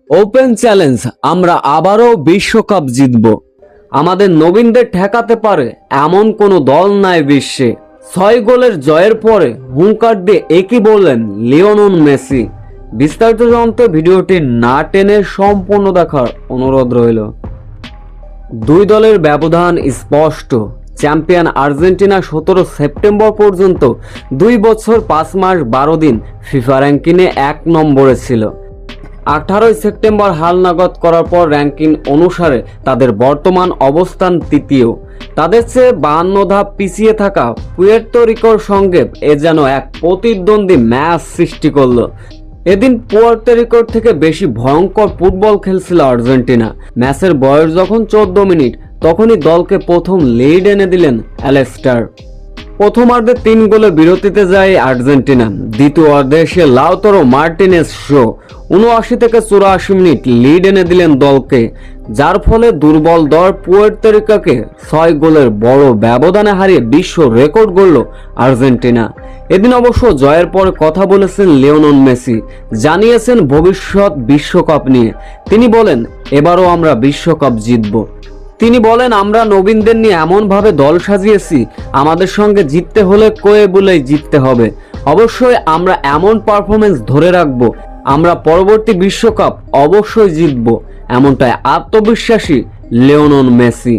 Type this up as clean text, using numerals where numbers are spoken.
Open challenge, আমরা আবারও বিশ্বকাপ জিতব। আমাদের নবীনদের ঠেকাতে পারে এমন কোনো দল নাই বিশ্বে। 6 গোলের জয়ের পরে হুঙ্কার দিয়ে একই বললেন লিওনেল মেসি। বিস্তারিত জানতে ভিডিওটি না টেনে সম্পূর্ণ দেখার অনুরোধ রইল। দুই দলের ব্যবধান স্পষ্ট। চ্যাম্পিয়ন আর্জেন্টিনা 17 সেপ্টেম্বর পর্যন্ত 2 বছর 5 মাস 12 দিন ফিফা র্যাঙ্কিংয়ে 1 নম্বরে ছিল। 18 সেপ্টেম্বর হালনাগাদ করার পর র্যাঙ্কিং অনুসারে তাদের বর্তমান অবস্থান তৃতীয়। তাদের চেয়ে 52 ধাপ পিছিয়ে থাকা পুয়ের্তো রিকোর সঙ্গে এ যেন এক প্রতিদ্বন্দ্বী ম্যাচ সৃষ্টি করলো। এদিন পুয়ের্তো রিকোর থেকে বেশি ভয়ঙ্কর ফুটবল খেলছিল আর্জেন্টিনা। ম্যাচের বয়স যখন 14 মিনিট, তখনই দলকে প্রথম লিড এনে দিলেন অ্যালেক্সান্ডার। প্রথমার্ধে 3 গোলে বিরতিতে যায় আর্জেন্টিনা। দ্বিতীয়ার্ধে এসে লাউতারো মার্টিনেজ শো 79 থেকে 84 মিনিট লিড এনে দিলেন দলকে, যার ফলে দুর্বল দল পুয়ের্তো রিকোকে 6 গোলের বড় ব্যবধানে হারিয়ে বিশ্ব রেকর্ড গড়ল আর্জেন্টিনা। এদিন অবশ্য জয়ের পরে কথা বলেছেন লিওনেল মেসি, জানিয়েছেন ভবিষ্যৎ বিশ্বকাপ নিয়ে। তিনি বলেন, এবারও আমরা বিশ্বকাপ জিতব। তিনি বলেন, আমরা নবীনদের নিয়ে এমনভাবে দল সাজিয়েছি, আমাদের সঙ্গে জিততে হলে কয়ে বলেই জিততে হবে। অবশ্যই আমরা এমন পারফরমেন্স ধরে রাখবো, আমরা পরবর্তী বিশ্বকাপ অবশ্যই জিতব। এমনটাই আত্মবিশ্বাসী লিওনেল মেসি।